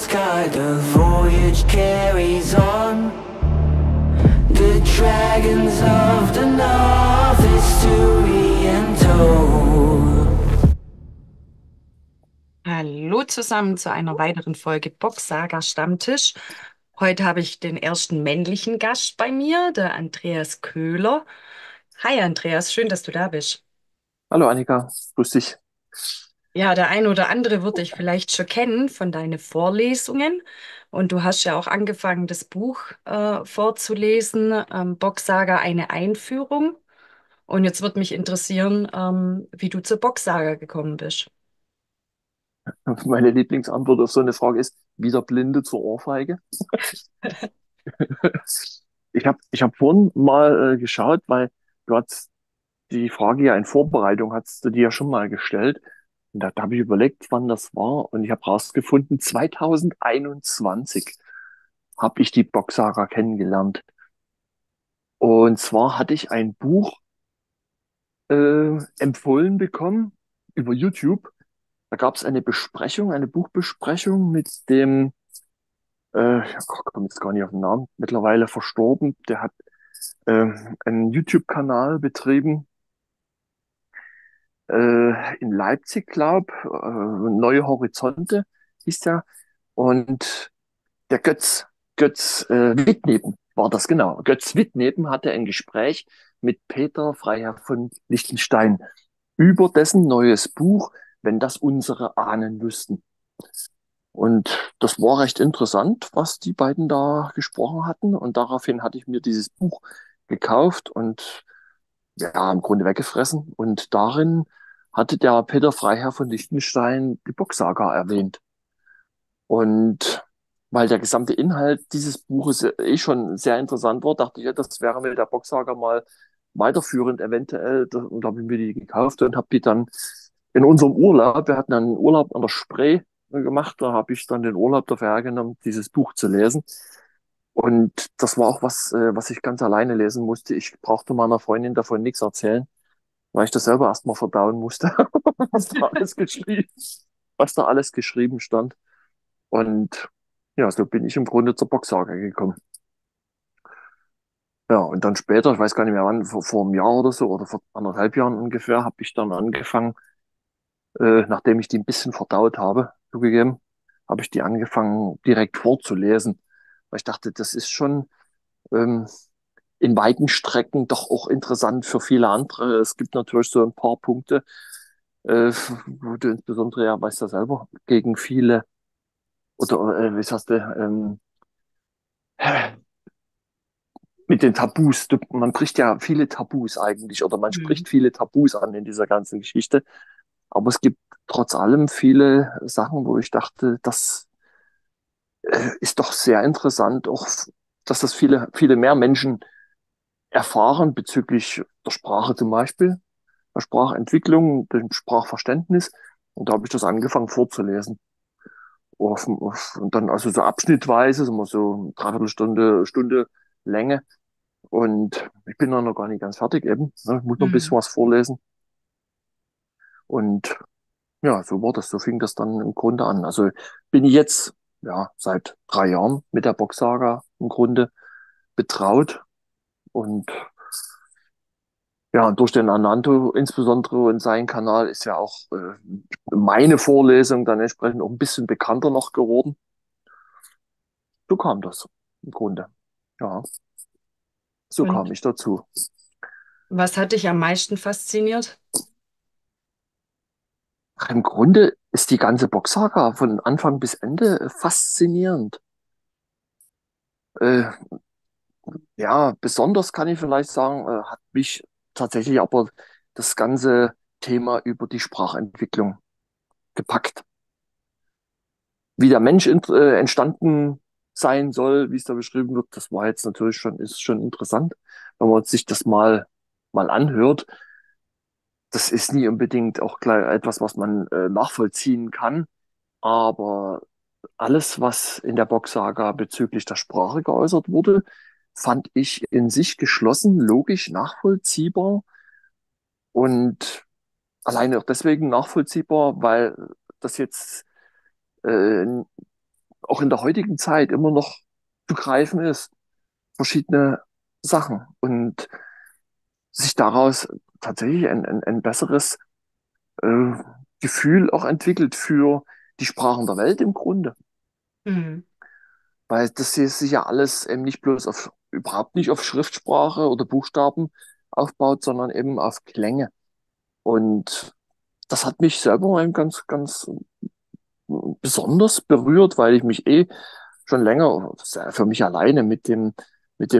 sky, the voyage carries on. The dragons of the north, history untold. Hallo zusammen zu einer weiteren Folge Boxsaga Stammtisch. Heute habe ich den ersten männlichen Gast bei mir, der Andreas Köhler. Hi Andreas, schön, dass du da bist. Hallo Annika, grüß dich. Ja, der ein oder andere wird dich vielleicht schon kennen von deinen Vorlesungen. Und du hast ja auch angefangen, das Buch vorzulesen, Boxsaga, eine Einführung. Und jetzt wird mich interessieren, wie du zur Boxsaga gekommen bist. Meine Lieblingsantwort auf so eine Frage ist, wie der Blinde zur Ohrfeige. Ich hab vorhin mal geschaut, weil du hast die Frage ja in Vorbereitung, hast du dir ja schon mal gestellt. Und da habe ich überlegt, wann das war. Und ich habe rausgefunden, 2021 habe ich die Boxsaga kennengelernt. Und zwar hatte ich ein Buch empfohlen bekommen über YouTube. Da gab es eine Besprechung, eine Buchbesprechung mit dem ich komme jetzt gar nicht auf den Namen, mittlerweile verstorben. Der hat einen YouTube-Kanal betrieben in Leipzig, Neue Horizonte hieß der. Und der Götz Wittneben war das genau. Götz Wittneben hatte ein Gespräch mit Peter Freiherr von Liechtenstein über dessen neues Buch, Wenn das unsere Ahnen wüssten. Und das war recht interessant, was die beiden da gesprochen hatten. Und daraufhin hatte ich mir dieses Buch gekauft und ja, im Grunde weggefressen. Und darin hatte der Peter Freiherr von Liechtenstein die Boxsaga erwähnt. Und weil der gesamte Inhalt dieses Buches schon sehr interessant war, dachte ich, ja, das wäre mit der Boxsaga mal weiterführend eventuell. Und da habe ich mir die gekauft und habe die dann in unserem Urlaub, wir hatten einen Urlaub an der Spree gemacht, da habe ich dann den Urlaub dafür hergenommen, dieses Buch zu lesen. Und das war auch was ich ganz alleine lesen musste. Ich brauchte meiner Freundin davon nichts erzählen, weil ich das selber erstmal verdauen musste, was da alles geschrieben, was da alles geschrieben stand. Und ja, so bin ich im Grunde zur Boxsaga gekommen. Ja, und dann später, ich weiß gar nicht mehr wann, vor einem Jahr oder so, oder vor 1,5 Jahren ungefähr, habe ich dann angefangen, nachdem ich die ein bisschen verdaut habe, zugegeben, habe ich die angefangen direkt vorzulesen. Weil ich dachte, das ist schon ähm, in weiten Strecken doch auch interessant für viele andere. Es gibt natürlich so ein paar Punkte, wo du insbesondere, ja, weißt du ja selber, gegen viele, oder wie sagst du, mit den Tabus. Man bricht ja viele Tabus eigentlich, oder man Mhm. spricht viele Tabus an in dieser ganzen Geschichte. Aber es gibt trotz allem viele Sachen, wo ich dachte, das ist doch sehr interessant, auch dass das viele mehr Menschen erfahren bezüglich der Sprache zum Beispiel, der Sprachentwicklung, dem Sprachverständnis. Und da habe ich das angefangen vorzulesen. Und dann also so abschnittweise, so Stunde Länge. Und ich bin noch gar nicht ganz fertig eben. Ne? Ich muss noch ein bisschen Mhm. was vorlesen. Und ja, so war das. So fing das dann im Grunde an. Also bin ich jetzt ja seit 3 Jahren mit der Boxsaga im Grunde betraut. Und ja, und durch den Ananto insbesondere und seinen Kanal ist ja auch meine Vorlesung dann entsprechend auch ein bisschen bekannter noch geworden. So kam das im Grunde. Ja, so kam Und ich dazu. was hat dich am meisten fasziniert? Ach, im Grunde ist die ganze Boxsaga von Anfang bis Ende faszinierend. Äh, ja, besonders kann ich vielleicht sagen, hat mich tatsächlich aber das ganze Thema über die Sprachentwicklung gepackt. Wie der Mensch entstanden sein soll, wie es da beschrieben wird, das war jetzt natürlich ist schon interessant, wenn man sich das mal anhört. Das ist nie unbedingt auch gleich etwas, was man nachvollziehen kann, aber alles, was in der Boxsaga bezüglich der Sprache geäußert wurde, fand ich in sich geschlossen, logisch, nachvollziehbar und alleine auch deswegen nachvollziehbar, weil das jetzt äh, auch in der heutigen Zeit immer noch zu greifen ist. Verschiedene Sachen und sich daraus tatsächlich ein besseres äh, Gefühl auch entwickelt für die Sprachen der Welt im Grunde. Mhm. Weil das hier sich ja alles eben nicht bloß auf, überhaupt nicht auf Schriftsprache oder Buchstaben aufbaut, sondern eben auf Klänge. Und das hat mich selber eben ganz besonders berührt, weil ich mich schon länger für mich alleine mit dem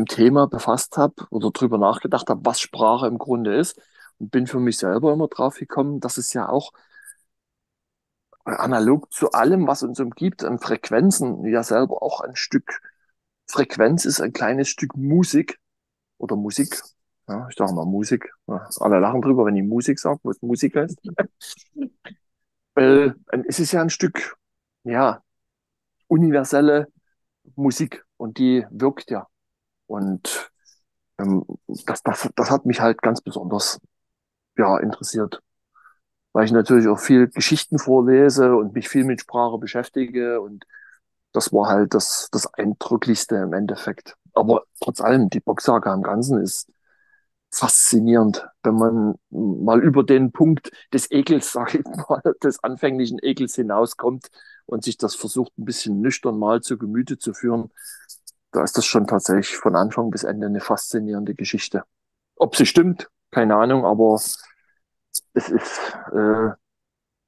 Thema befasst habe oder drüber nachgedacht habe, was Sprache im Grunde ist. Und bin für mich selber immer drauf gekommen, dass es ja auch analog zu allem, was uns umgibt, an Frequenzen, ja selber auch ein Stück Frequenz ist, ein kleines Stück Musik oder Musik. Ja, ich sage mal Musik. Ja, alle lachen drüber, wenn ich Musik sage, was Musik heißt. Es ist ja ein Stück, ja, universelle Musik und die wirkt ja. Und das hat mich halt ganz besonders ja, interessiert, weil ich natürlich auch viel Geschichten vorlese und mich viel mit Sprache beschäftige und das war halt das Eindrücklichste im Endeffekt. Aber trotz allem, die Boxsaga im Ganzen ist faszinierend, wenn man mal über den Punkt des Ekels, sage ich mal, des anfänglichen Ekels hinauskommt und sich das versucht, ein bisschen nüchtern mal zu Gemüte zu führen. Da ist das schon tatsächlich von Anfang bis Ende eine faszinierende Geschichte. Ob sie stimmt, keine Ahnung, aber es ist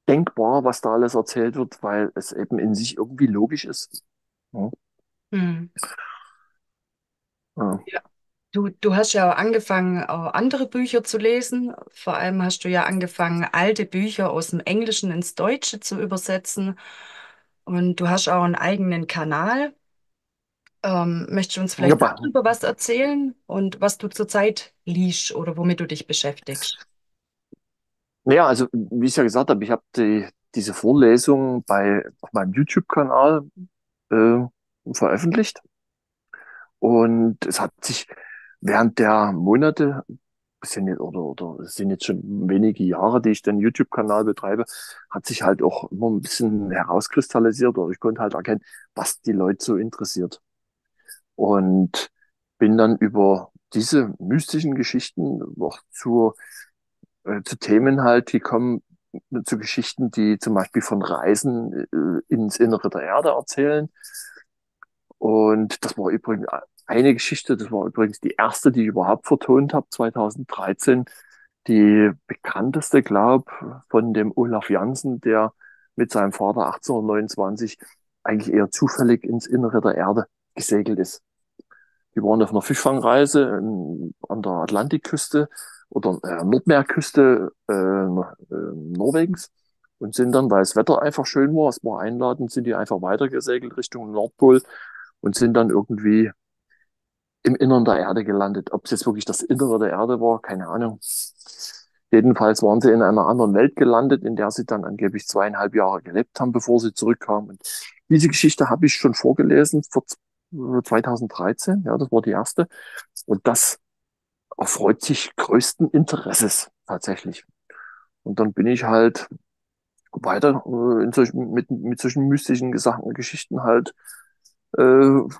denkbar, was da alles erzählt wird, weil es eben in sich irgendwie logisch ist. Ja, Mhm. ja. Ja. Du hast ja auch angefangen, auch andere Bücher zu lesen. Vor allem hast du ja angefangen, alte Bücher aus dem Englischen ins Deutsche zu übersetzen. Und du hast auch einen eigenen Kanal. Möchtest du uns Ja, vielleicht darüber was erzählen und was du zurzeit liest oder womit du dich beschäftigst? naja, also wie ich ja gesagt habe, ich habe diese Vorlesung auf meinem YouTube-Kanal äh, veröffentlicht und es hat sich während der Monate, oder es sind jetzt schon wenige Jahre, die ich den YouTube-Kanal betreibe, hat sich halt auch immer ein bisschen herauskristallisiert oder ich konnte halt erkennen, was die Leute so interessiert. Und bin dann über diese mystischen Geschichten auch zu Themen halt gekommen, zu Geschichten, die zum Beispiel von Reisen ins Innere der Erde erzählen. Und das war übrigens eine Geschichte, das war übrigens die erste, die ich überhaupt vertont habe, 2013. Die bekannteste, glaub, von dem Olaf Jansen, der mit seinem Vater 1829 eigentlich eher zufällig ins Innere der Erde gesegelt ist. Die waren auf einer Fischfangreise an der Atlantikküste oder Nordmeerküste Norwegens und sind dann, weil das Wetter einfach schön war, es war einladend, sind die einfach weitergesegelt Richtung Nordpol und sind dann irgendwie im Innern der Erde gelandet. Ob es jetzt wirklich das Innere der Erde war, keine Ahnung. Jedenfalls waren sie in einer anderen Welt gelandet, in der sie dann angeblich 2,5 Jahre gelebt haben, bevor sie zurückkamen. Und diese Geschichte habe ich schon vorgelesen vor 2013. Ja, das war die erste. Und das erfreut sich größten Interesses tatsächlich. Und dann bin ich halt weiter mit solchen mystischen Geschichten halt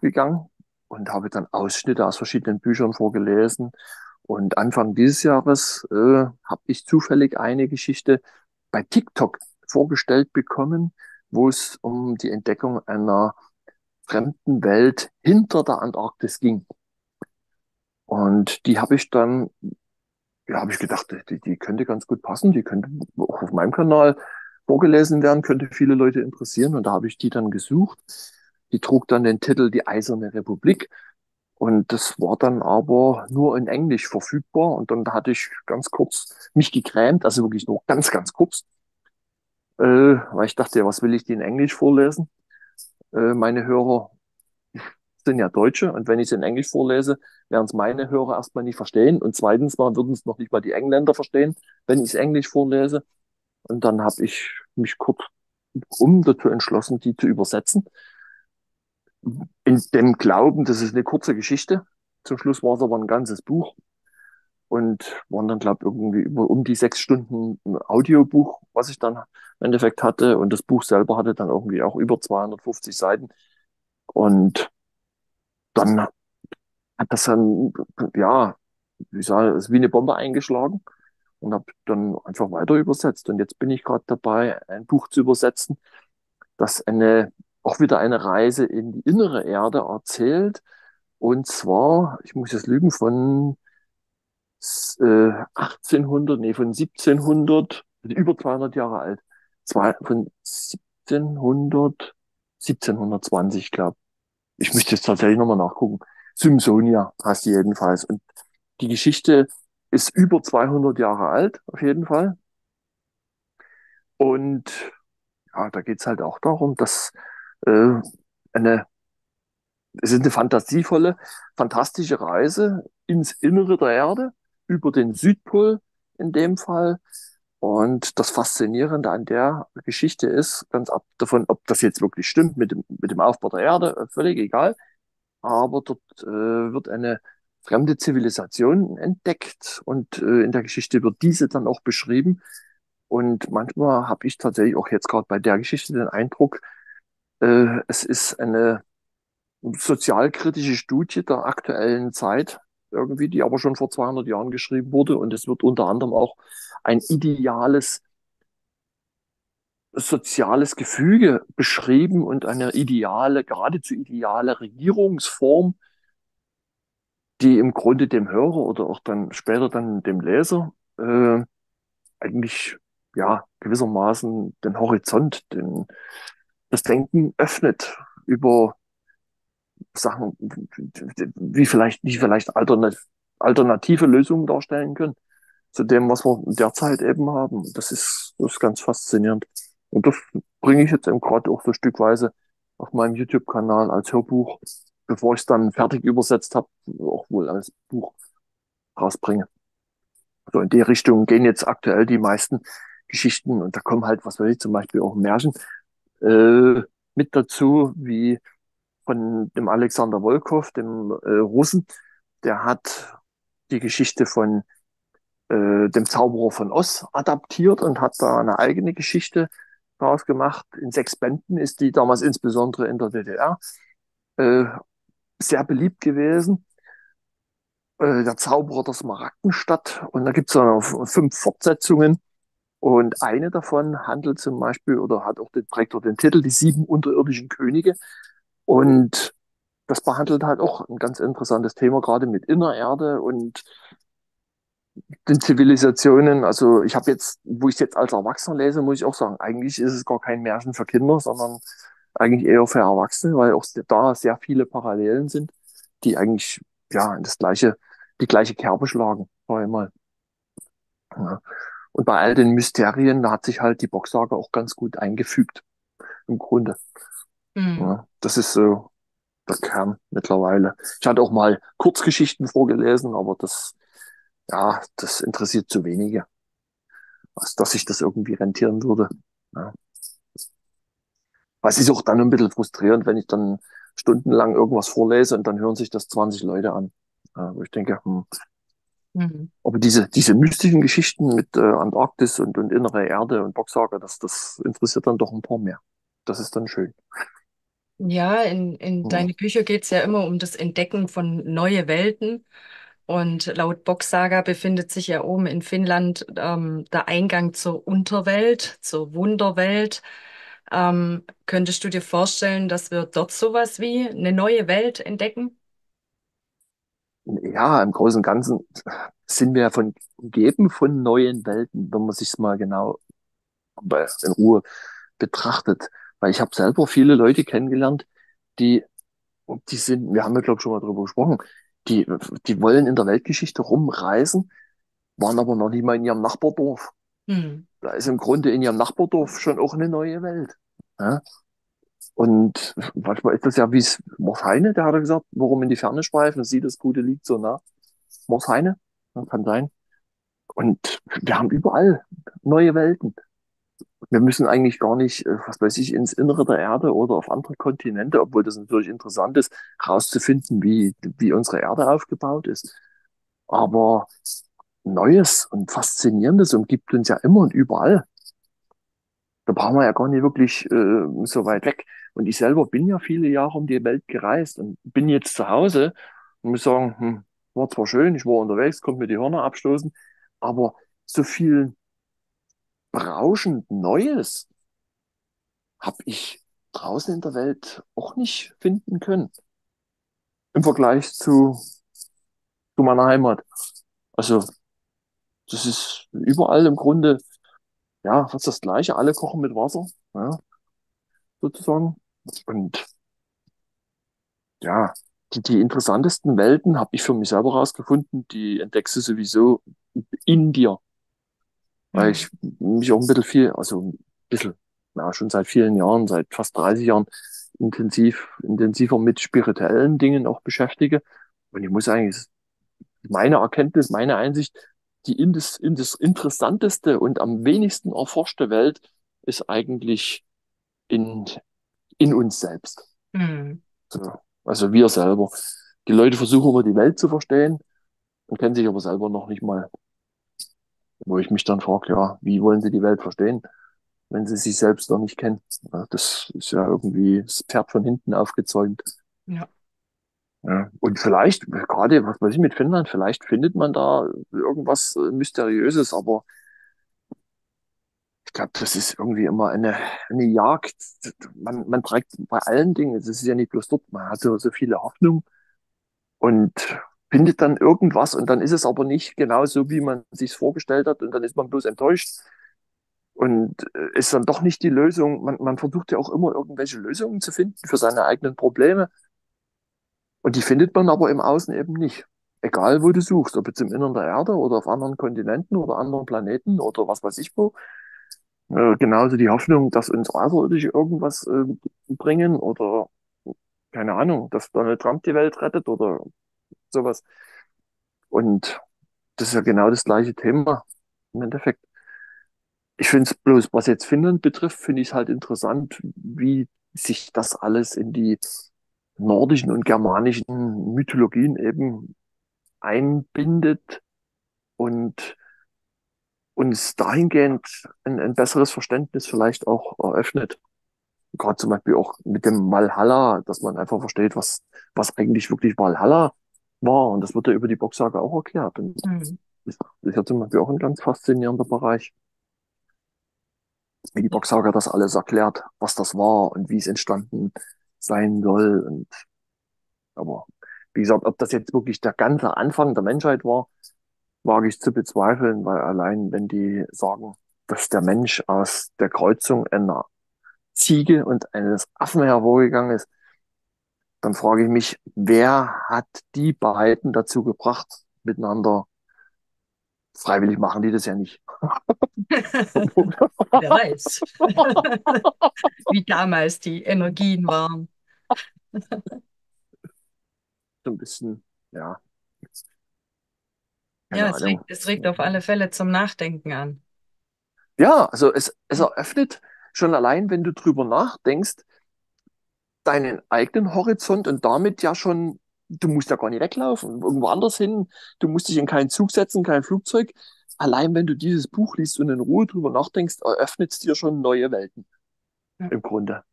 gegangen und habe dann Ausschnitte aus verschiedenen Büchern vorgelesen. Und Anfang dieses Jahres habe ich zufällig eine Geschichte bei TikTok vorgestellt bekommen, wo es um die Entdeckung einer fremden Welt hinter der Antarktis ging. Und die habe ich dann, ja, habe ich gedacht, die könnte ganz gut passen, die könnte auch auf meinem Kanal vorgelesen werden, könnte viele Leute interessieren. Und da habe ich die dann gesucht. Die trug dann den Titel Die Eiserne Republik. Und das war dann aber nur in Englisch verfügbar. Und dann hatte ich ganz kurz mich gegrämt, also wirklich nur ganz kurz, weil ich dachte, ja, was will ich die in Englisch vorlesen? Meine Hörer sind ja Deutsche und wenn ich es in Englisch vorlese, werden es meine Hörer erstmal nicht verstehen und zweitens mal würden es noch nicht mal die Engländer verstehen, wenn ich es Englisch vorlese. Und dann habe ich mich kurz dazu entschlossen, die zu übersetzen. In dem Glauben, das ist eine kurze Geschichte. Zum Schluss war es aber ein ganzes Buch und waren dann, glaube ich, irgendwie um die 6 Stunden ein Audiobuch, was ich dann im Endeffekt hatte. Und das Buch selber hatte dann irgendwie auch über 250 Seiten. Und dann hat das dann, ja, wie sage, ist wie eine Bombe eingeschlagen und habe dann einfach weiter übersetzt. Und jetzt bin ich gerade dabei, ein Buch zu übersetzen, das auch wieder eine Reise in die innere Erde erzählt. Und zwar, ich muss jetzt lügen, von 1800, nee, von 1700, also über 200 Jahre alt. Von 1700, 1720, glaube ich. Ich müsste jetzt tatsächlich nochmal nachgucken. Simsonia heißt die jedenfalls. Und die Geschichte ist über 200 Jahre alt, auf jeden Fall. Und ja, da geht's halt auch darum, dass äh, eine, es ist eine fantasievolle, fantastische Reise ins Innere der Erde, über den Südpol in dem Fall. Und das Faszinierende an der Geschichte ist, ganz ab davon, ob das jetzt wirklich stimmt mit dem Aufbau der Erde, völlig egal. Aber dort wird eine fremde Zivilisation entdeckt und in der Geschichte wird diese dann auch beschrieben. Und manchmal habe ich tatsächlich auch jetzt gerade bei der Geschichte den Eindruck, es ist eine sozialkritische Studie der aktuellen Zeit irgendwie, die aber schon vor 200 Jahren geschrieben wurde. Und es wird unter anderem auch ein ideales soziales Gefüge beschrieben und eine ideale, geradezu ideale Regierungsform, die im Grunde dem Hörer oder auch dann später dann dem Leser eigentlich ja gewissermaßen den Horizont, das Denken öffnet über Sachen, die vielleicht alternative Lösungen darstellen können zu dem, was wir derzeit eben haben. Das ist ganz faszinierend. Und das bringe ich jetzt eben gerade auch so stückweise auf meinem YouTube-Kanal als Hörbuch, bevor ich es dann fertig übersetzt habe, auch wohl als Buch rausbringe. So in die Richtung gehen jetzt aktuell die meisten Geschichten und da kommen halt, was weiß ich, zum Beispiel auch Märchen mit dazu, wie von dem Alexander Wolkow, dem Russen. Der hat die Geschichte von dem Zauberer von Oz adaptiert und hat da eine eigene Geschichte daraus gemacht. In 6 Bänden ist die damals insbesondere in der DDR äh, sehr beliebt gewesen. Der Zauberer der Smaragdenstadt. Und da gibt es dann 5 Fortsetzungen. Und eine davon handelt zum Beispiel oder trägt auch den Titel Die 7 unterirdischen Könige. Und das behandelt halt auch ein ganz interessantes Thema, gerade mit Innererde und den Zivilisationen. Also ich habe jetzt, wo ich es jetzt als Erwachsener lese, muss ich auch sagen, eigentlich ist es gar kein Märchen für Kinder, sondern eigentlich eher für Erwachsene, weil auch da sehr viele Parallelen sind, die eigentlich ja in die gleiche Kerbe schlagen, sag ich mal. Ja. Und bei all den Mysterien, da hat sich halt die Boxsaga auch ganz gut eingefügt, im Grunde. Hm. Ja, das ist so der Kern mittlerweile. Ich hatte auch mal Kurzgeschichten vorgelesen, aber das interessiert zu wenige, als dass sich das irgendwie rentieren würde. Ja. Was ist auch dann ein bisschen frustrierend, wenn ich dann stundenlang irgendwas vorlese und dann hören sich das 20 Leute an. Ja, wo ich denke, Hm. aber diese mystischen Geschichten mit Antarktis und innere Erde und Boxsager, das interessiert dann doch ein paar mehr. Das ist dann schön. Ja, in Ja. deine Bücher geht es ja immer um das Entdecken von neue Welten. Und laut Boxsaga befindet sich ja oben in Finnland der Eingang zur Unterwelt, zur Wunderwelt. Könntest du dir vorstellen, dass wir dort sowas wie eine neue Welt entdecken? Ja, im Großen und Ganzen sind wir ja umgeben von neuen Welten, wenn man sich mal genau in Ruhe betrachtet. Weil ich habe selber viele Leute kennengelernt, die, wir haben ja, glaube ich, schon mal drüber gesprochen, die, die wollen in der Weltgeschichte rumreisen, waren aber noch nicht mal in ihrem Nachbardorf. Hm. Da ist im Grunde in ihrem Nachbardorf schon auch eine neue Welt. Ja? Und manchmal ist das ja wie es Mors Heine, der hat ja gesagt, warum in die Ferne schweifen, sieht das Gute liegt so nah. Mors Heine, ja, kann sein. Und wir haben überall neue Welten. Wir müssen eigentlich gar nicht, was weiß ich, ins Innere der Erde oder auf andere Kontinente, obwohl das natürlich interessant ist, herauszufinden, wie unsere Erde aufgebaut ist. Aber Neues und Faszinierendes umgibt uns ja immer und überall. Da brauchen wir ja gar nicht wirklich so weit weg. Und ich selber bin ja viele Jahre um die Welt gereist und bin jetzt zu Hause und muss sagen, war zwar schön, ich war unterwegs, konnte mir die Hörner abstoßen, aber so viel berauschend Neues habe ich draußen in der Welt auch nicht finden können im Vergleich zu meiner Heimat. Also das ist überall im Grunde, ja, fast das Gleiche. Alle kochen mit Wasser, ja, sozusagen. Und ja, die interessantesten Welten habe ich für mich selber rausgefunden. Die entdeckst du sowieso in dir, weil Hm. ich mich auch ein bisschen also ein bisschen, ja, schon seit vielen Jahren, seit fast 30 Jahren intensiver mit spirituellen Dingen auch beschäftige. Und ich muss eigentlich, meine Erkenntnis, meine Einsicht, die in das interessanteste und am wenigsten erforschte Welt ist eigentlich in, in uns selbst. Hm. So, also wir selber. Die Leute versuchen immer die Welt zu verstehen und kennen sich aber selber noch nicht mal. Wo ich mich dann frage, ja, wie wollen sie die Welt verstehen, wenn sie sich selbst noch nicht kennen? Ja, das ist ja irgendwie das Pferd von hinten aufgezäumt. Ja. Ja. Und vielleicht, gerade, was weiß ich mit Finnland, vielleicht findet man da irgendwas Mysteriöses, aber ich glaube, das ist irgendwie immer eine Jagd. Man trägt bei allen Dingen, es ist ja nicht bloß dort, man hat so viele Hoffnungen und findet dann irgendwas und dann ist es aber nicht genau so, wie man sich vorgestellt hat und dann ist man bloß enttäuscht und ist dann doch nicht die Lösung. Man versucht ja auch immer irgendwelche Lösungen zu finden für seine eigenen Probleme und die findet man aber im Außen eben nicht. Egal, wo du suchst, ob jetzt im Innern der Erde oder auf anderen Kontinenten oder anderen Planeten oder was weiß ich wo. Genauso die Hoffnung, dass uns Außerirdische irgendwas bringen oder keine Ahnung, dass Donald Trump die Welt rettet oder sowas. Und das ist ja genau das gleiche Thema im Endeffekt. Ich finde es bloß, was jetzt Finnland betrifft, finde ich es halt interessant, wie sich das alles in die nordischen und germanischen Mythologien eben einbindet und uns dahingehend ein besseres Verständnis vielleicht auch eröffnet. Gerade zum Beispiel auch mit dem Valhalla, dass man einfach versteht, was eigentlich wirklich Valhalla war. Und das wird ja über die Boxsaga auch erklärt. Und Hm. das ist ja zum Beispiel auch ein ganz faszinierender Bereich, wie die Ja. Boxsaga das alles erklärt, was das war und wie es entstanden sein soll. Und aber wie gesagt, ob das jetzt wirklich der ganze Anfang der Menschheit war, wage ich zu bezweifeln, weil allein wenn die sagen, dass der Mensch aus der Kreuzung einer Ziege und eines Affen hervorgegangen ist, dann frage ich mich, wer hat die beiden dazu gebracht, miteinander freiwillig machen die das ja nicht. Wer weiß, wie damals die Energien waren. So ein bisschen, ja, Ja, keine Ahnung. es regt auf alle Fälle zum Nachdenken an. Ja, also es eröffnet schon allein, wenn du drüber nachdenkst, deinen eigenen Horizont und damit ja schon, du musst ja gar nicht weglaufen, irgendwo anders hin, du musst dich in keinen Zug setzen, kein Flugzeug. Allein wenn du dieses Buch liest und in Ruhe drüber nachdenkst, eröffnet es dir schon neue Welten Ja. im Grunde.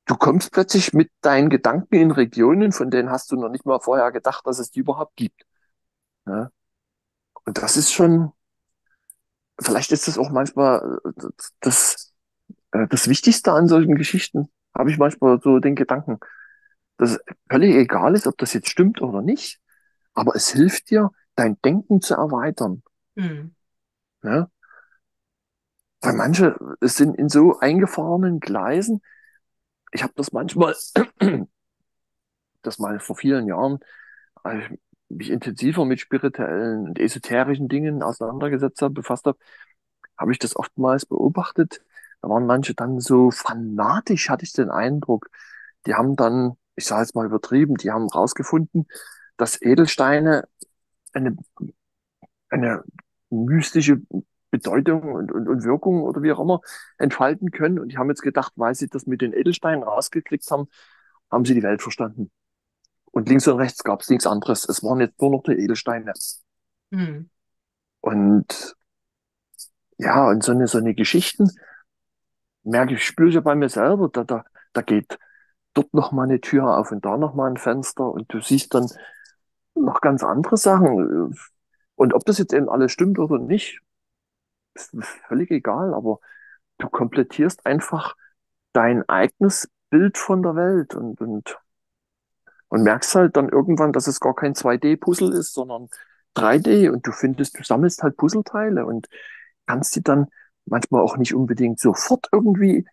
Du kommst plötzlich mit deinen Gedanken in Regionen, von denen hast du noch nicht mal vorher gedacht, dass es die überhaupt gibt. Ja? Und das ist schon, vielleicht ist das auch manchmal das, das Wichtigste an solchen Geschichten, habe ich manchmal so den Gedanken, dass es völlig egal ist, ob das jetzt stimmt oder nicht, aber es hilft dir, dein Denken zu erweitern. Hm. Ja? Weil manche sind in so eingefahrenen Gleisen. Ich habe das manchmal, das mal vor vielen Jahren, als ich mich intensiver mit spirituellen und esoterischen Dingen auseinandergesetzt habe, befasst habe, habe ich das oftmals beobachtet. Da waren manche dann so fanatisch, hatte ich den Eindruck. Die haben dann, ich sage jetzt mal übertrieben, die haben rausgefunden, dass Edelsteine eine, eine mystische Bedeutung und Wirkung oder wie auch immer entfalten können. Und die haben jetzt gedacht, weil sie das mit den Edelsteinen rausgekriegt haben, haben sie die Welt verstanden. Und links und rechts gab es nichts anderes. Es waren jetzt nur noch die Edelsteine. Hm. Und ja, und so eine Geschichten merke ich, spüre ich ja bei mir selber, da geht dort noch mal eine Tür auf und da noch mal ein Fenster und du siehst dann noch ganz andere Sachen. Und ob das jetzt eben alles stimmt oder nicht, ist völlig egal, aber du komplettierst einfach dein eigenes Bild von der Welt und merkst halt dann irgendwann, dass es gar kein 2D-Puzzle ist, sondern 3D und du sammelst halt Puzzleteile und kannst die dann manchmal auch nicht unbedingt sofort irgendwie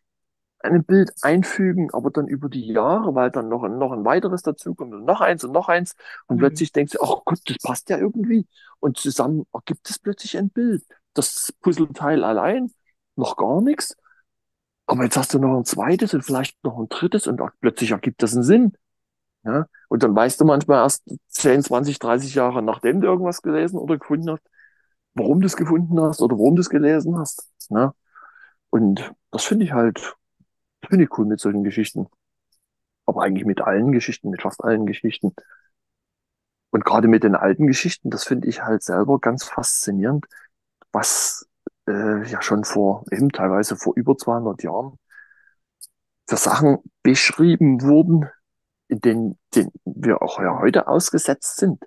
ein Bild einfügen, aber dann über die Jahre, weil dann noch ein weiteres dazukommt und noch eins und Hm. plötzlich denkst du, ach Gott, das passt ja irgendwie und zusammen ergibt es plötzlich ein Bild. Das Puzzleteil allein, noch gar nichts, aber jetzt hast du noch ein zweites und vielleicht noch ein drittes und plötzlich ergibt das einen Sinn. Ja? Und dann weißt du manchmal erst 10, 20, 30 Jahre, nachdem du irgendwas gelesen oder gefunden hast, warum du es gefunden hast oder warum du es gelesen hast. Ne? Und das finde ich cool mit solchen Geschichten. Aber eigentlich mit allen Geschichten, mit fast allen Geschichten. Und gerade mit den alten Geschichten, das finde ich halt selber ganz faszinierend, was ja schon eben teilweise vor über 200 Jahren für Sachen beschrieben wurden, denen wir auch ja heute ausgesetzt sind.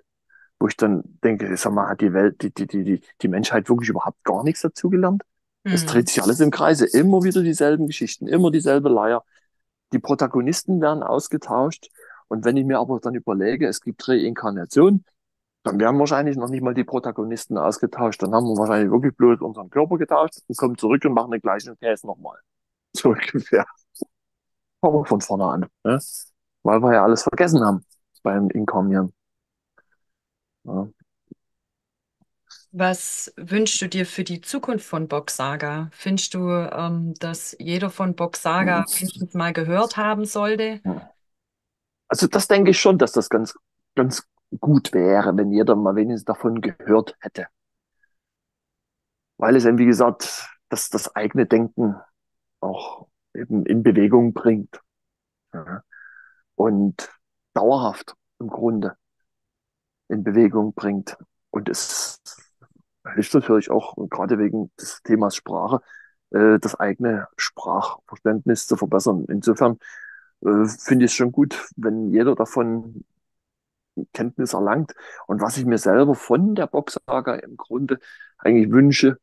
Wo ich dann denke, sag mal, hat die Welt, die Menschheit wirklich überhaupt gar nichts dazugelernt? Es Hm. dreht sich alles im Kreise, immer wieder dieselben Geschichten, immer dieselbe Leier. Die Protagonisten werden ausgetauscht. Und wenn ich mir aber dann überlege, es gibt Reinkarnation, dann werden wahrscheinlich noch nicht mal die Protagonisten ausgetauscht. Dann haben wir wahrscheinlich wirklich bloß unseren Körper getauscht und kommen zurück und machen den gleichen Case nochmal. So ungefähr. Fangen wir von vorne an. Ne? Weil wir ja alles vergessen haben beim Inkarnieren. Ja. Was wünschst du dir für die Zukunft von Box Saga? Findest du, dass jeder von Box Saga mindestens mal gehört haben sollte? Also das denke ich schon, dass das ganz gut wäre, wenn jeder mal wenigstens davon gehört hätte. Weil es eben, wie gesagt, das eigene Denken auch eben in Bewegung bringt. Ja. Und dauerhaft im Grunde in Bewegung bringt. Und es hilft natürlich auch, gerade wegen des Themas Sprache, das eigene Sprachverständnis zu verbessern. Insofern finde ich es schon gut, wenn jeder davon Kenntnis erlangt. Und was ich mir selber von der Boxsaga im Grunde eigentlich wünsche,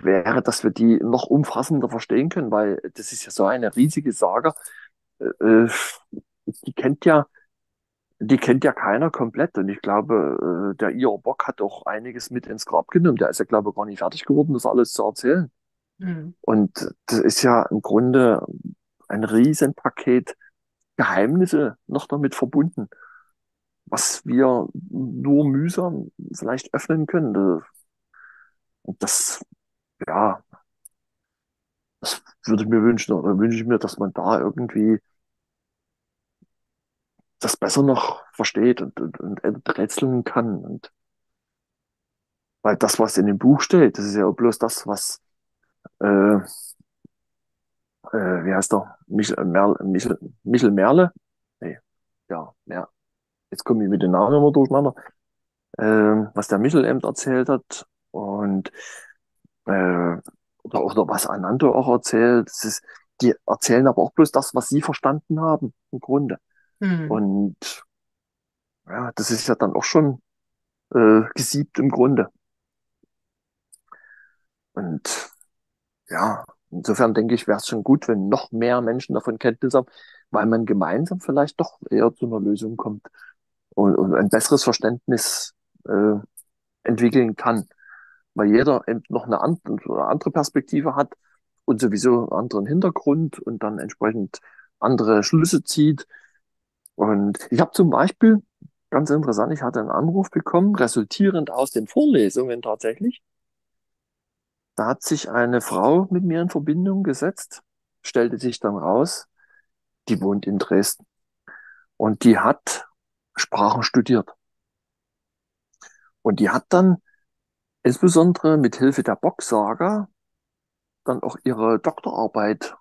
wäre, dass wir die noch umfassender verstehen können, weil das ist ja so eine riesige Saga. Äh, die kennt ja, die kennt ja keiner komplett. Und ich glaube, der Ior Bock hat auch einiges mit ins Grab genommen. Der ist ja, glaube ich, gar nicht fertig geworden, das alles zu erzählen. Hm. Und das ist ja im Grunde ein Riesenpaket Geheimnisse noch damit verbunden, was wir nur mühsam vielleicht öffnen können. Und ja, das würde ich mir wünschen, oder wünsche ich mir, dass man da irgendwie das besser noch versteht und enträtseln kann. Und weil das, was in dem Buch steht, das ist ja auch bloß das, was, äh, wie heißt der? Michel Merle? Nee, ja, ja. Jetzt komme ich mit den Namen immer durcheinander. Was der Michel eben erzählt hat und äh, oder was Ananto auch erzählt. Die erzählen aber auch bloß das, was sie verstanden haben, im Grunde. Hm. Und ja, das ist ja dann auch schon gesiebt im Grunde. Und ja, insofern denke ich, wäre es schon gut, wenn noch mehr Menschen davon Kenntnis haben, weil man gemeinsam vielleicht doch eher zu einer Lösung kommt und ein besseres Verständnis äh, entwickeln kann, weil jeder eben noch eine andere Perspektive hat und sowieso einen anderen Hintergrund und dann entsprechend andere Schlüsse zieht. Und ich habe zum Beispiel, ganz interessant, ich hatte einen Anruf bekommen, resultierend aus den Vorlesungen tatsächlich. Da hat sich eine Frau mit mir in Verbindung gesetzt, stellte sich dann raus, die wohnt in Dresden und die hat Sprachen studiert. Und die hat dann insbesondere mit Hilfe der Bocksaga dann auch ihre Doktorarbeit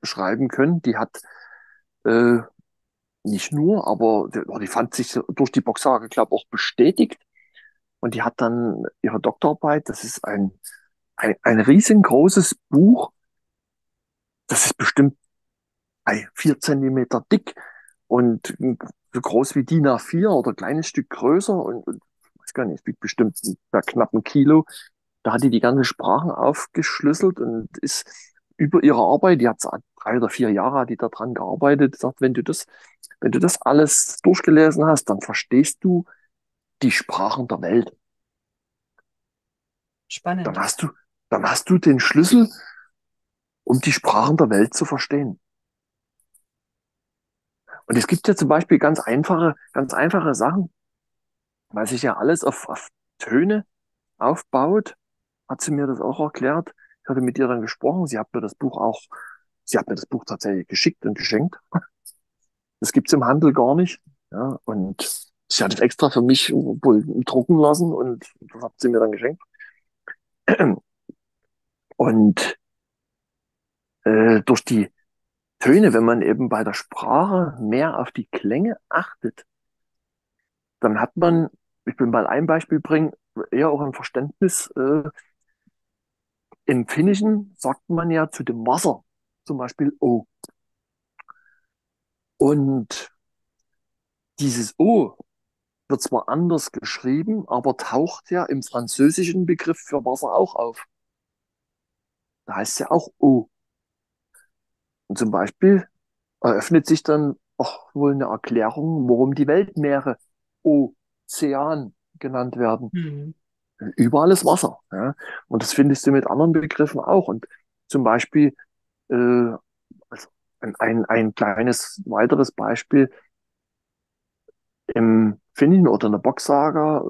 schreiben können. Die hat äh, nicht nur, aber die fand sich durch die Boxsaga, glaube ich, auch bestätigt, Und die hat dann ihre Doktorarbeit, das ist ein riesengroßes Buch, das ist bestimmt 4 Zentimeter dick und so groß wie DIN A4 oder ein kleines Stück größer und weiß gar nicht, es wiegt bestimmt knapp 1 Kilo. Da hat die ganzen Sprachen aufgeschlüsselt und ist über ihre Arbeit, die hat 3 oder 4 Jahre hat die daran gearbeitet, sagt, wenn du das alles durchgelesen hast, dann verstehst du die Sprachen der Welt. Dann Spannend. dann hast du den Schlüssel, um die Sprachen der Welt zu verstehen. Und es gibt ja zum Beispiel ganz einfache Sachen, weil sich ja alles auf Töne aufbaut, hat sie mir das auch erklärt. Ich hatte mit ihr dann gesprochen, sie hat mir das Buch tatsächlich geschickt und geschenkt. Das gibt's im Handel gar nicht. Ja, und sie hat es extra für mich wohl drucken lassen und das hat sie mir dann geschenkt. Und durch die Töne, wenn man eben bei der Sprache mehr auf die Klänge achtet, dann hat man, ich will mal ein Beispiel bringen, eher auch ein Verständnis. Im Finnischen sagt man ja zu dem Wasser zum Beispiel O. Und dieses O wird zwar anders geschrieben, aber taucht ja im französischen Begriff für Wasser auch auf. Da heißt es ja auch O. Und zum Beispiel eröffnet sich dann auch wohl eine Erklärung, warum die Weltmeere Ozean genannt werden. Mhm. Überall ist Wasser. Ja? Und das findest du mit anderen Begriffen auch. Und zum Beispiel also ein kleines weiteres Beispiel im Finnischen oder in der Boxsaga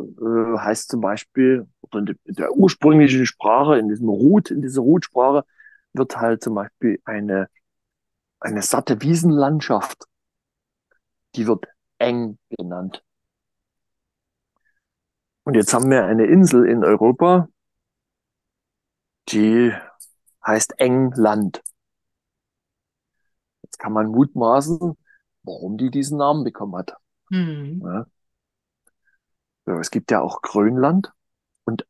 heißt zum Beispiel, oder in der ursprünglichen Sprache, in dieser Rutsprache, wird halt zum Beispiel eine satte Wiesenlandschaft, die wird Eng genannt. Und jetzt haben wir eine Insel in Europa, die heißt England. Jetzt kann man mutmaßen, warum die diesen Namen bekommen hat. Mhm. Ja. So, es gibt ja auch Grönland und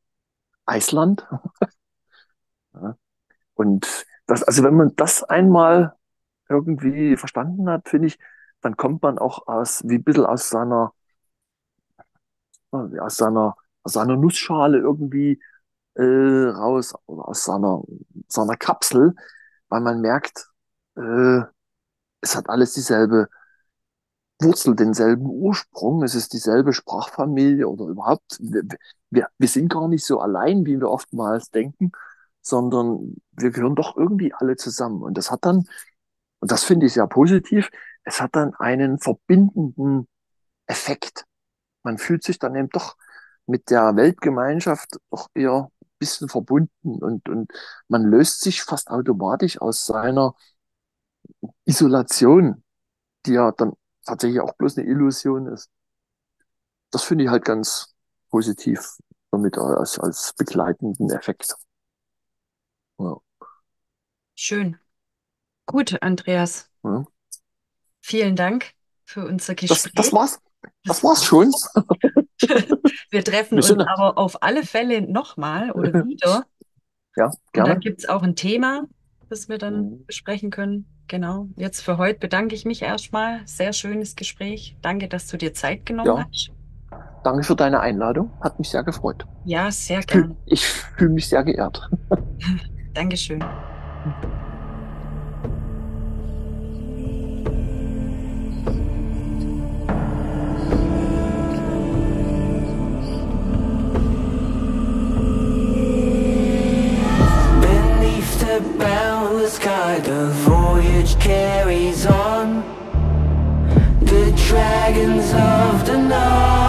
Island. Ja. Und also wenn man das einmal irgendwie verstanden hat, finde ich, dann kommt man auch wie ein bisschen aus seiner Nussschale irgendwie raus oder aus seiner Kapsel, weil man merkt, äh, es hat alles dieselbe Wurzel, denselben Ursprung, es ist dieselbe Sprachfamilie oder überhaupt, wir sind gar nicht so allein, wie wir oftmals denken, sondern wir gehören doch irgendwie alle zusammen. Und und das finde ich sehr positiv, es hat dann einen verbindenden Effekt. Man fühlt sich dann eben doch mit der Weltgemeinschaft doch eher ein bisschen verbunden und man löst sich fast automatisch aus seiner Isolation, die ja dann tatsächlich auch bloß eine Illusion ist. Das finde ich halt ganz positiv damit als begleitenden Effekt. Ja. Schön. Gut, Andreas. Ja. Vielen Dank für unser Das Gespräch. war's. Das war's schon. Wir treffen Wir uns sind, aber auf alle Fälle nochmal oder wieder. ja, Und dann gerne. gibt es auch ein Thema, das wir dann Mhm. besprechen können. Genau. Jetzt für heute bedanke ich mich erstmal. Sehr schönes Gespräch. Danke, dass du dir Zeit genommen Ja, hast. danke für deine Einladung. Hat mich sehr gefreut. Ja, sehr gern. Ich fühle mich sehr geehrt. Dankeschön. Beneath the boundless sky, the voyage carries on. The dragons of the night.